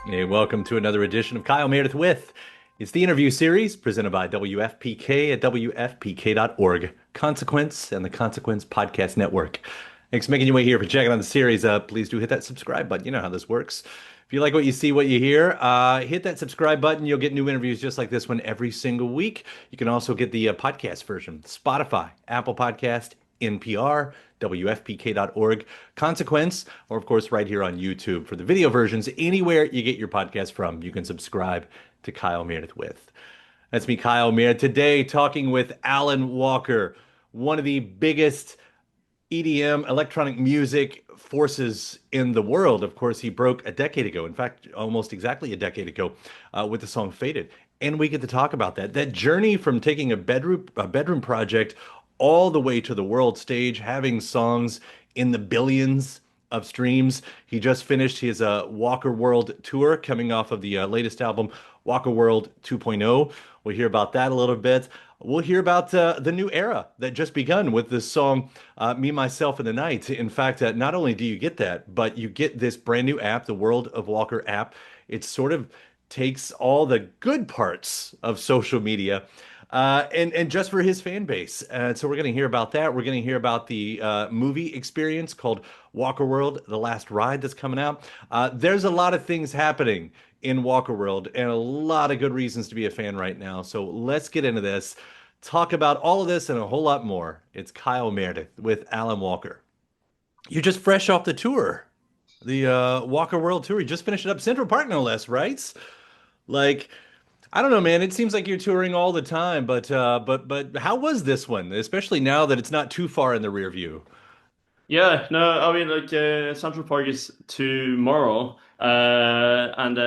Hey, welcome to another edition of Kyle Meredith with. It's the interview series presented by WFPK at WFPK.org, Consequence and the Consequence Podcast Network. Thanks for making your way here for checking out the series. Please do hit that subscribe button. You know how this works. If you like what you see, what you hear, hit that subscribe button. You'll get new interviews just like this one every single week. You can also get the podcast version, Spotify, Apple Podcast, NPR, WFPK.org, Consequence, or of course, right here on YouTube for the video versions. Anywhere you get your podcast from, you can subscribe to Kyle Meredith with. That's me, Kyle Meredith. Today, talking with Alan Walker, one of the biggest EDM electronic music forces in the world. Of course, he broke a decade ago. In fact, almost exactly a decade ago, with the song "Faded." And we get to talk about that journey from taking a bedroom project all the way to the world stage, having songs in the billions of streams. He just finished his Walker World tour, coming off of the latest album, Walker World 2.0. We'll hear about that a little bit. We'll hear about the new era that just begun with this song, Me, Myself, and the Night. In fact, not only do you get that, but you get this brand new app, the World of Walker app. It sort of takes all the good parts of social media and just for his fan base. So we're going to hear about that. We're going to hear about the movie experience called Walker World: The Last Ride that's coming out. There's a lot of things happening in Walker World and a lot of good reasons to be a fan right now. So let's get into this. Talk about all of this and a whole lot more. It's Kyle Meredith with Alan Walker. You're just fresh off the tour, the Walker World Tour. You just finished it up, Central Park, no less, right? Like, I don't know, man. It seems like you're touring all the time, but how was this one? Especially now that it's not too far in the rear view. Yeah, no, I mean Central Park is tomorrow, and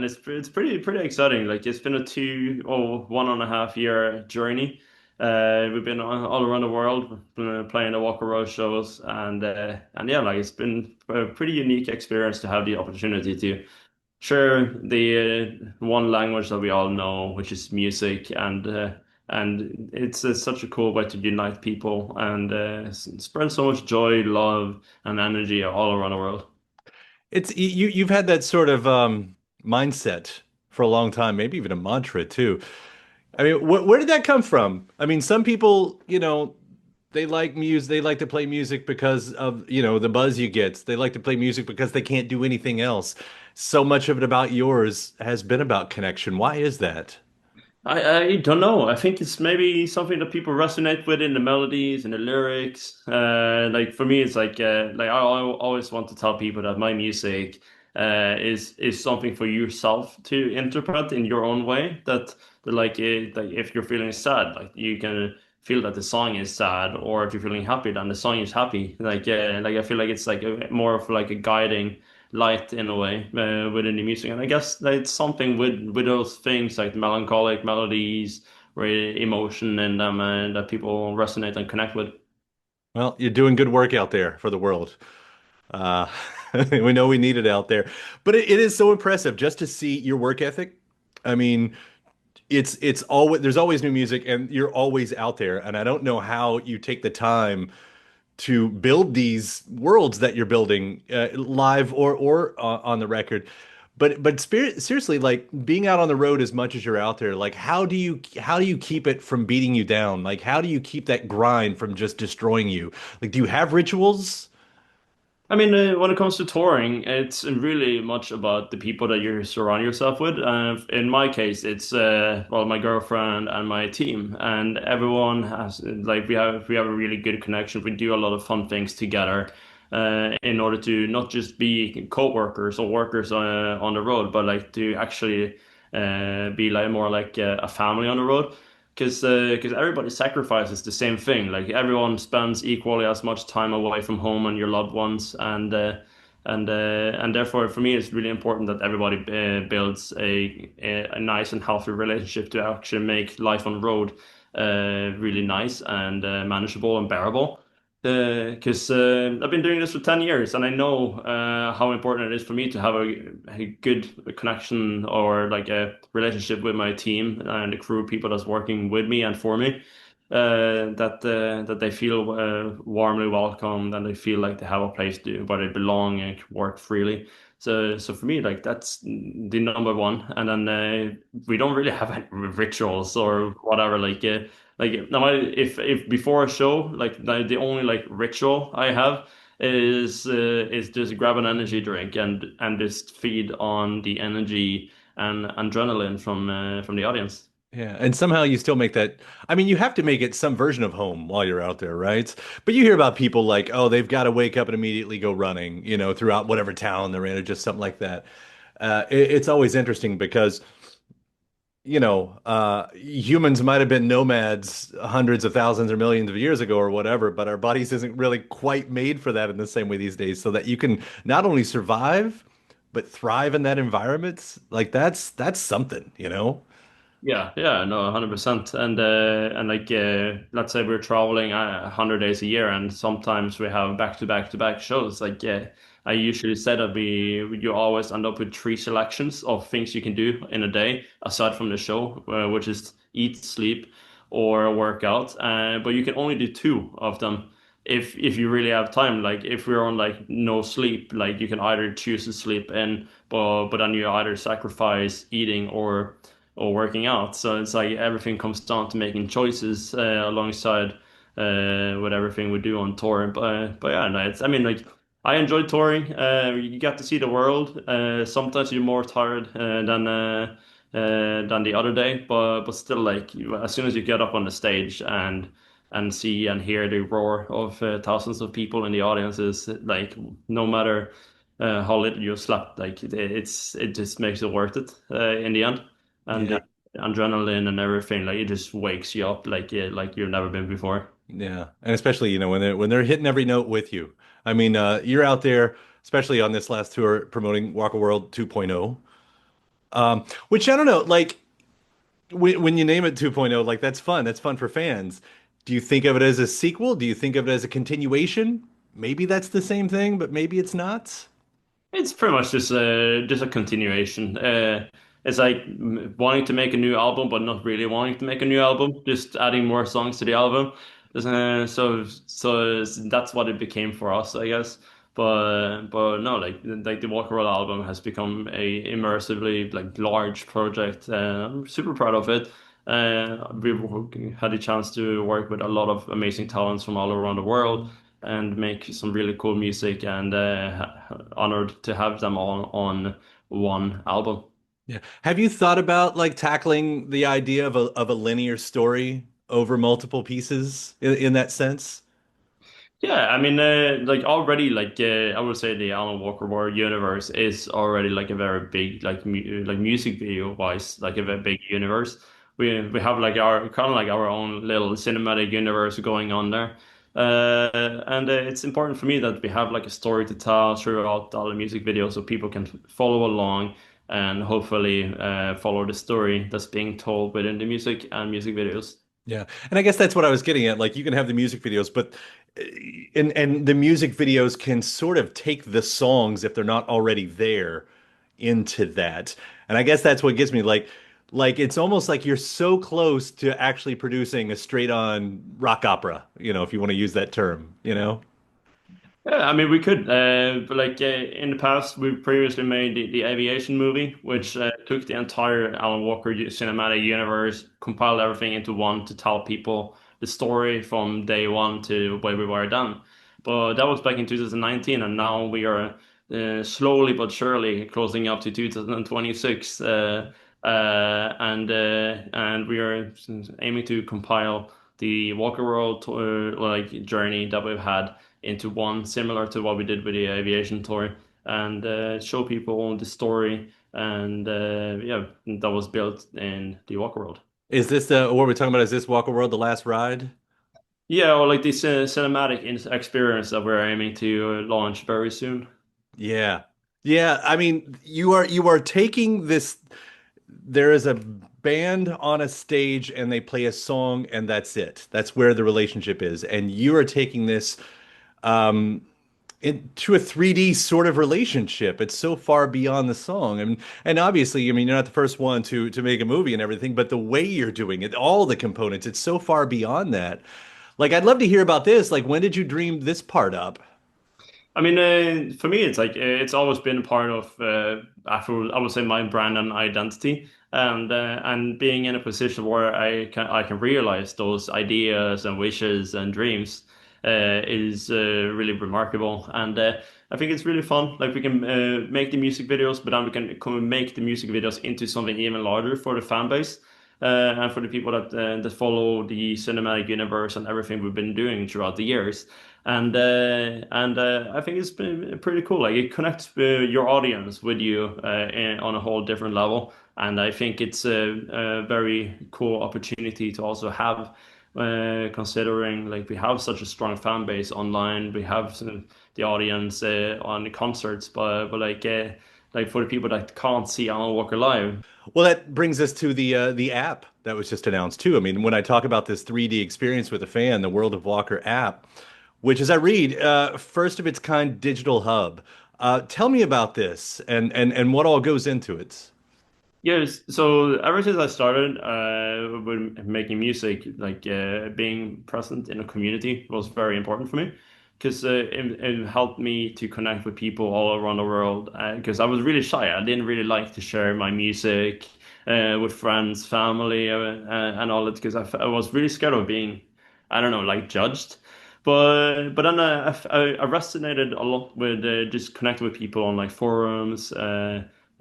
it's pretty exciting. Like it's been a 1.5 year journey. We've been all around the world playing the Walker Road shows, and yeah, like it's been a pretty unique experience to have the opportunity to share the one language that we all know, which is music, and it's such a cool way to unite people and spread so much joy, love, and energy all around the world. You've had that sort of mindset for a long time, maybe even a mantra too. I mean, where did that come from? I mean, some people, they like music, they like to play music because of, the buzz you get. They like to play music because they can't do anything else. So much of it about yours has been about connection. Why is that? I don't know. I think it's maybe something that people resonate with in the melodies and the lyrics. Like for me, it's like I always want to tell people that my music is something for yourself to interpret in your own way. Like if you're feeling sad, like you can feel that the song is sad, or if you're feeling happy, then the song is happy. Like I feel like it's like more of like a guiding light in a way within the music. And I guess that it's something with those things like melancholic melodies or emotion in them that people resonate and connect with. Well, you're doing good work out there for the world. Uh, we know we need it out there, but it is so impressive just to see your work ethic. I mean, it's always there's always new music, and you're always out there. And I don't know how you take the time to build these worlds that you're building live or on the record. But spirit, seriously, like being out on the road as much as you're out there, like how do you keep it from beating you down? Like how do you keep that grind from just destroying you? Like do you have rituals? I mean, when it comes to touring, it's really much about the people that you surround yourself with. In my case, it's well, my girlfriend and my team, and everyone has like we have a really good connection. We do a lot of fun things together, in order to not just be co-workers or workers on the road, but like to actually be like more like a family on the road. Because everybody sacrifices the same thing. Like everyone spends equally as much time away from home and your loved ones, and therefore for me it's really important that everybody builds a nice and healthy relationship to actually make life on the road really nice and manageable and bearable. Because I've been doing this for 10 years and I know how important it is for me to have a good connection or like a relationship with my team and the crew of people that's working with me and for me. that they feel warmly welcomed and they feel like they have a place to where they belong and can work freely. So for me, like that's the number one. And then we don't really have any rituals or whatever. Like now, if before a show, like the only like ritual I have is just grab an energy drink and just feed on the energy and adrenaline from the audience. Yeah, and somehow you still make that. I mean, you have to make it some version of home while you're out there, right? But you hear about people like, oh, they've got to wake up and immediately go running, throughout whatever town they're in, or just something like that. It's always interesting because, humans might have been nomads hundreds of thousands or millions of years ago or whatever, but our bodies isn't really quite made for that in the same way these days, so that you can not only survive, but thrive in that environment. Like that's something, you know? Yeah, yeah, no, 100%. And like let's say we're traveling 100 days a year, and sometimes we have back to back to back shows. Like I usually say that we you always end up with three selections of things you can do in a day aside from the show, which is eat, sleep, or work out. But you can only do two of them if you really have time. Like if we're on like no sleep, like you can either choose to sleep in, but then you either sacrifice eating or working out. So it's like everything comes down to making choices alongside with everything we do on tour. But yeah, no, I mean like I enjoy touring. You get to see the world. Sometimes you're more tired than the other day, but still like as soon as you get up on the stage and see and hear the roar of thousands of people in the audience is like no matter how little you slept, like it just makes it worth it in the end. And Yeah. the adrenaline and everything, like it just wakes you up like you've never been before. Yeah, and especially when they're hitting every note with you. I mean, you're out there, especially on this last tour, promoting Walk a World 2.0. Which I don't know, like when you name it 2.0, like that's fun. That's fun for fans. Do you think of it as a sequel? Do you think of it as a continuation? Maybe that's the same thing, but maybe it's not. It's pretty much just a continuation. It's like wanting to make a new album, but not really wanting to make a new album, just adding more songs to the album. So that's what it became for us, I guess. But no, like the Walk Around album has become a immersively like large project. I'm super proud of it. We've had a chance to work with a lot of amazing talents from all around the world and make some really cool music, and honored to have them all on one album. Yeah. Have you thought about like tackling the idea of a linear story over multiple pieces in that sense? Yeah, I mean, like already, like I would say the Alan Walker World universe is already like a very big, like music video wise, like a very big universe. We have like our kind of like our own little cinematic universe going on there, and it's important for me that we have like a story to tell throughout all the music videos, so people can follow along and hopefully follow the story that's being told within the music and music videos. Yeah. And I guess that's what I was getting at. Like you can have the music videos, but and the music videos can sort of take the songs if they're not already there into that. And I guess that's what gets me like it's almost like you're so close to actually producing a straight on rock opera, if you want to use that term, you know? Yeah, I mean, we could, but like in the past, we've previously made the Aviation movie, which took the entire Alan Walker cinematic universe, compiled everything into one to tell people the story from day one to where we were done. But that was back in 2019, and now we are slowly but surely closing up to 2026, and we are aiming to compile the Walker World like journey that we've had into one, similar to what we did with the aviation tour, and show people the story. And yeah, that was built in the Walker World. Is this what we're talking about? Is this Walk a World, The Last Ride? Yeah, or like this cinematic experience that we're aiming to launch very soon. Yeah. Yeah, I mean, you are taking this. There is a band on a stage and they play a song and that's it. That's where the relationship is. And you are taking this into a 3D sort of relationship. It's so far beyond the song. And obviously, I mean, you're not the first one to make a movie and everything, but the way you're doing it, all the components, it's so far beyond that. Like, I'd love to hear about this. Like, when did you dream this part up? I mean, for me, it's like it's always been a part of I would say my brand and identity, and being in a position where I can realize those ideas and wishes and dreams is really remarkable, and I think it's really fun. Like we can make the music videos, but then we can come and make the music videos into something even larger for the fan base. And for the people that follow the cinematic universe and everything we've been doing throughout the years, and I think it's been pretty cool. Like it connects your audience with you on a whole different level, and I think it's a very cool opportunity to also have, considering like we have such a strong fan base online. We have the audience on the concerts, but like for the people that can't see Alan Walker live. Well, that brings us to the app that was just announced too. I mean, when I talk about this 3D experience with a fan, the World of Walker app, which, as I read, first of its kind digital hub. Tell me about this and what all goes into it. Yes, so ever since I started with making music, like being present in a community was very important for me because it helped me to connect with people all around the world. Because I was really shy, I didn't really like to share my music with friends, family, and all that because I was really scared of being, I don't know, like judged. But then I resonated a lot with just connecting with people on like forums.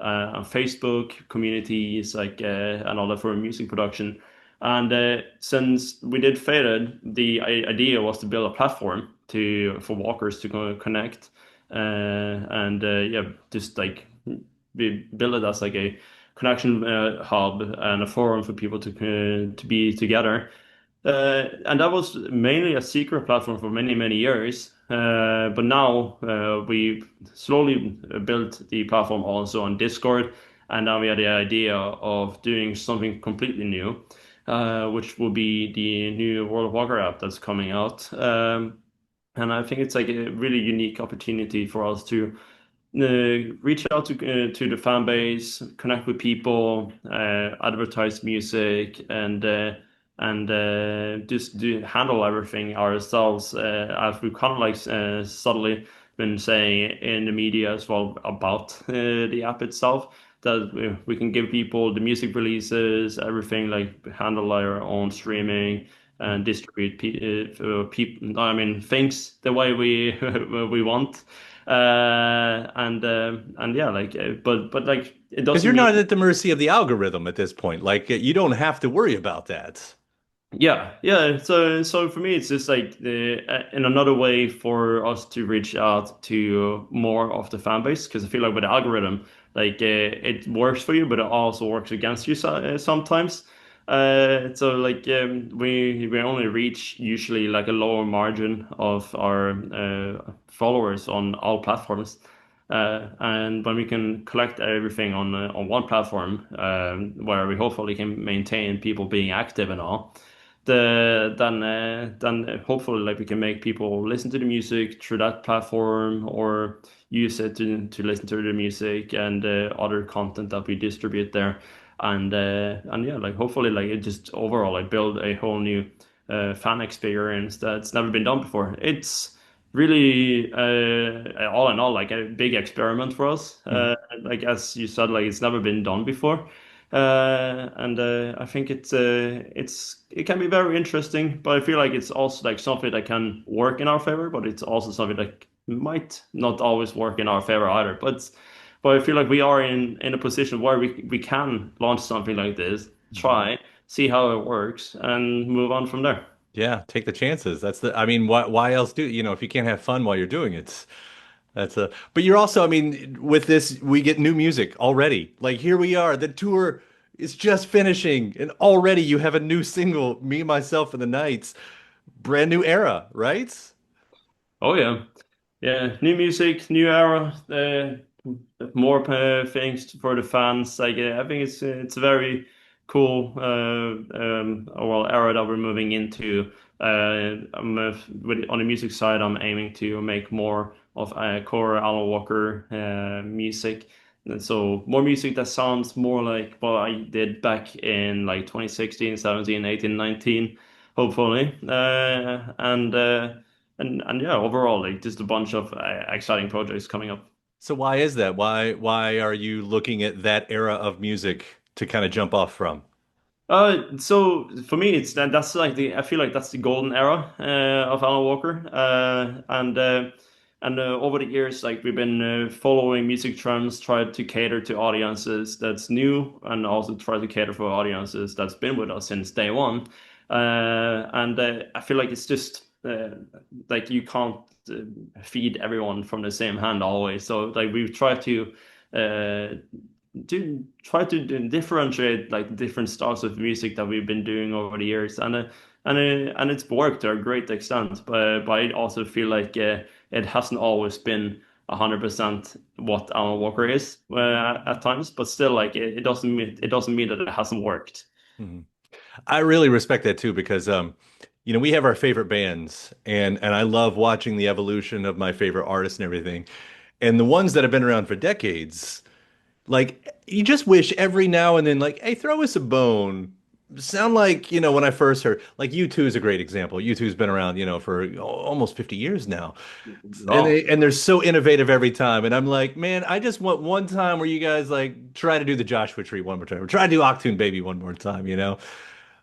On Facebook communities like and all that for music production. And since we did Faded, the idea was to build a platform to for walkers to connect and yeah, just like we build it as like a connection hub and a forum for people to be together. And that was mainly a secret platform for many, many years. But now we slowly built the platform also on Discord. And now we had the idea of doing something completely new, which will be the new World of Warcraft app that's coming out. And I think it's like a really unique opportunity for us to reach out to the fan base, connect with people, advertise music, and just do handle everything ourselves, as we've kind of like subtly been saying in the media as well about the app itself. That we can give people the music releases, everything like handle our own streaming and distribute people. I mean, things the way we we want. And yeah, like but like it Because doesn't you're mean. not at the mercy of the algorithm at this point. Like, you don't have to worry about that. Yeah, yeah. So for me, it's just like in another way for us to reach out to more of the fan base because I feel like with the algorithm, like it works for you, but it also works against you sometimes. So like we only reach usually like a lower margin of our followers on all platforms. And when we can collect everything on one platform, where we hopefully can maintain people being active and all, then hopefully like we can make people listen to the music through that platform or use it to listen to the music and other content that we distribute there. And yeah, like hopefully like it just overall like build a whole new fan experience that's never been done before. It's really all in all like a big experiment for us. Mhm. Like as you said, like it's never been done before. And I think it can be very interesting, but I feel like it's also like something that can work in our favor, but it's also something that might not always work in our favor either. But I feel like we are in a position where we can launch something like this, Mhm. try, see how it works, and move on from there. Yeah, take the chances. I mean, why else if you can't have fun while you're doing it, but you're also, I mean, with this, we get new music already. Like, here we are, the tour is just finishing, and already you have a new single, Me, Myself, and the Nights, brand new era, right? Oh yeah. Yeah, new music, new era, more things for the fans. Like I think it's a very cool well era that we're moving into. On the music side, I'm aiming to make more core Alan Walker music. And so more music that sounds more like what I did back in like 2016, 17, 18, 19, hopefully. And yeah, overall, like just a bunch of exciting projects coming up. So why is that? Why are you looking at that era of music to kind of jump off from? So for me, that's like I feel like that's the golden era of Alan Walker, and over the years, like we've been following music trends, tried to cater to audiences that's new, and also try to cater for audiences that's been with us since day one. And I feel like it's just like you can't feed everyone from the same hand always. So like we've tried to. Uh, differentiate like different styles of music that we've been doing over the years, and it's worked to a great extent. But I also feel like it hasn't always been 100% what Alan Walker is at times. But still, like it doesn't mean that it hasn't worked. Mhm. I really respect that too because we have our favorite bands and I love watching the evolution of my favorite artists and everything. And the ones that have been around for decades, like you just wish every now and then, like, hey, throw us a bone. Sound like, when I first heard, like U2 is a great example. U2's been around, for almost 50 years now. And Oh, they're so innovative every time. And I'm like, man, I just want one time where you guys like try to do the Joshua Tree one more time, or try to do Octoon Baby one more time.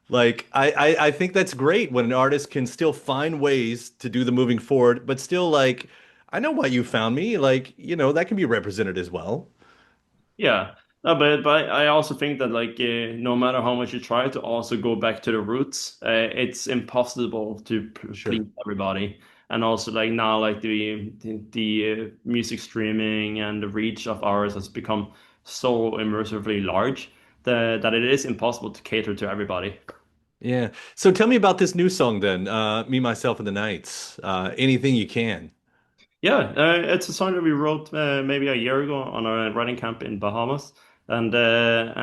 Like I think that's great when an artist can still find ways to do the moving forward, but still like, I know why you found me. Like, that can be represented as well. yeah. No, but I also think that like no matter how much you try to also go back to the roots, it's impossible to please Sure. everybody. And also like now like the music streaming and the reach of ours has become so immersively large that it is impossible to cater to everybody. Yeah. So tell me about this new song then, Me, Myself, and the Nights. Anything you can. Yeah, it's a song that we wrote maybe a year ago on a writing camp in Bahamas, and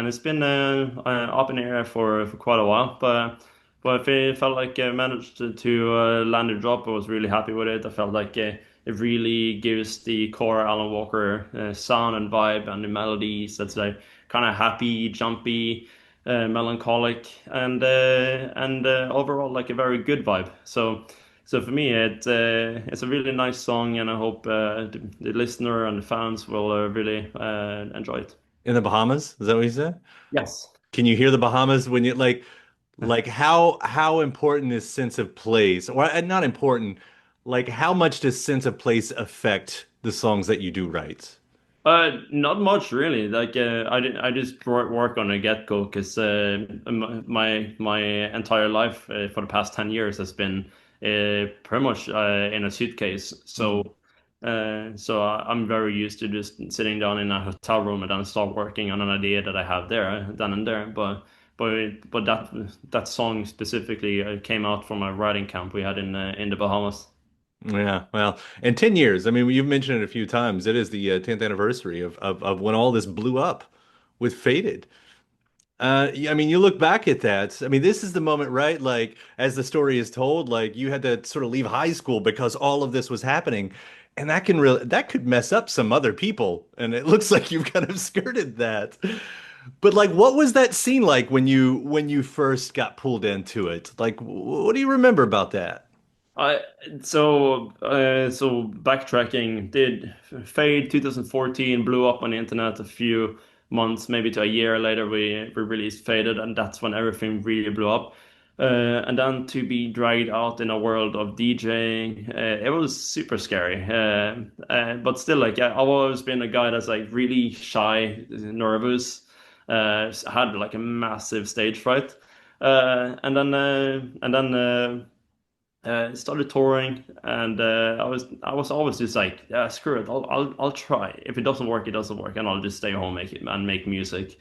it's been up in the air for quite a while. But I felt like I managed to land a drop. I was really happy with it. I felt like it really gives the core Alan Walker sound and vibe and the melodies. That's like kind of happy, jumpy, melancholic, and overall like a very good vibe. So for me, it's a really nice song, and I hope the listener and the fans will really enjoy it. In the Bahamas? Is that what you said? Yes. Can you hear the Bahamas when you like how important is sense of place? Or not important, like how much does sense of place affect the songs that you do write? Not much really. Like I just work on a get-go because my entire life for the past 10 years has been pretty much in a suitcase. Mhm. I'm very used to just sitting down in a hotel room and then start working on an idea that I have there then and there. But that song specifically came out from a writing camp we had in the Bahamas. Yeah, well, and 10 years. I mean, you've mentioned it a few times. It is the 10th anniversary of when all this blew up with Faded. Yeah, I mean, you look back at that. I mean, this is the moment, right? Like, as the story is told, like you had to sort of leave high school because all of this was happening, and that could mess up some other people. And it looks like you've kind of skirted that. But like, what was that scene like when you first got pulled into it? Like, what do you remember about that? I so backtracking did Fade 2014 blew up on the internet a few months, maybe to a year later we released Faded, and that's when everything really blew up. And then to be dragged out in a world of DJing, it was super scary. But still, like I've always been a guy that's like really shy, nervous, had like a massive stage fright. Started touring, and I was always just like, yeah, screw it, I'll try. If it doesn't work, it doesn't work, and I'll just stay home and make music.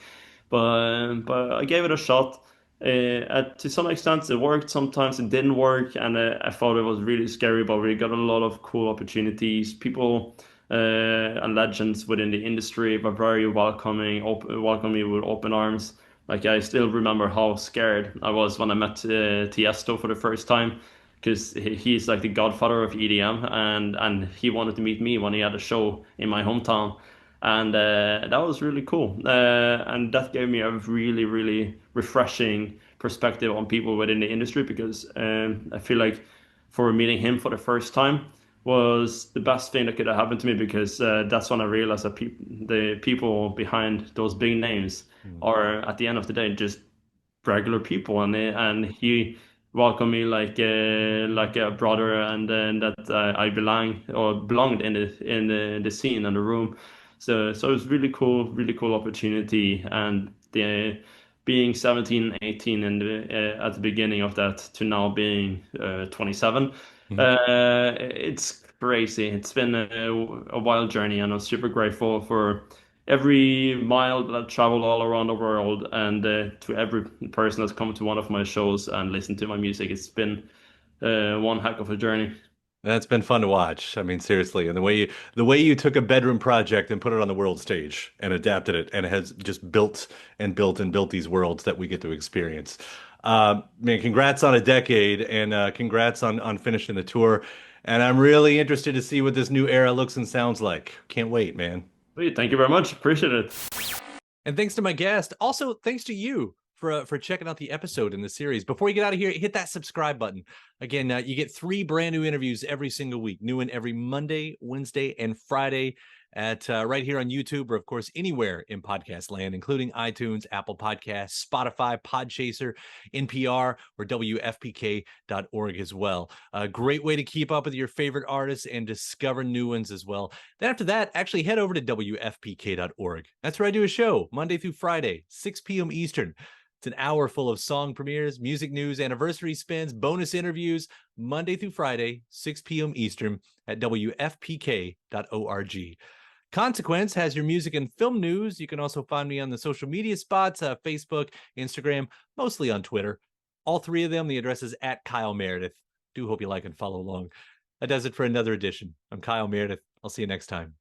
But I gave it a shot. To some extent, it worked. Sometimes it didn't work, and I thought it was really scary. But we got a lot of cool opportunities. People and legends within the industry were very welcoming, welcomed me with open arms. Like I still remember how scared I was when I met Tiesto for the first time because he's like the godfather of EDM, and he wanted to meet me when he had a show in my hometown, and that was really cool. And that gave me a really, really refreshing perspective on people within the industry because I feel like for meeting him for the first time was the best thing that could have happened to me because that's when I realized that the people behind those big names Mm. are at the end of the day just regular people, and he welcomed me like a brother, and then that I belonged in the scene and the room. So it was really cool opportunity, and the being 17, 18 and at the beginning of that to now being 27. Mhm. It's crazy. It's been a wild journey, and I'm super grateful for every mile that I've traveled all around the world, and to every person that's come to one of my shows and listened to my music. It's been one heck of a journey. That's been fun to watch. I mean, seriously, and the way you took a bedroom project and put it on the world stage and adapted it and has just built and built and built these worlds that we get to experience. Man, congrats on a decade and congrats on finishing the tour. And I'm really interested to see what this new era looks and sounds like. Can't wait, man. Wait, thank you very much. Appreciate it. And thanks to my guest. Also, thanks to you for checking out the episode in the series. Before you get out of here, hit that subscribe button. Again, you get 3 brand new interviews every single week, new one every Monday, Wednesday, and Friday at right here on YouTube, or of course anywhere in podcast land, including iTunes, Apple Podcasts, Spotify, Podchaser, NPR, or WFPK.org as well. A great way to keep up with your favorite artists and discover new ones as well. Then after that, actually head over to WFPK.org. That's where I do a show Monday through Friday, 6 p.m. Eastern. It's an hour full of song premieres, music news, anniversary spins, bonus interviews, Monday through Friday, 6 p.m. Eastern at WFPK.org. Consequence has your music and film news. You can also find me on the social media spots, Facebook, Instagram, mostly on Twitter. All 3 of them, the address is at Kyle Meredith. Do hope you like and follow along. That does it for another edition. I'm Kyle Meredith. I'll see you next time.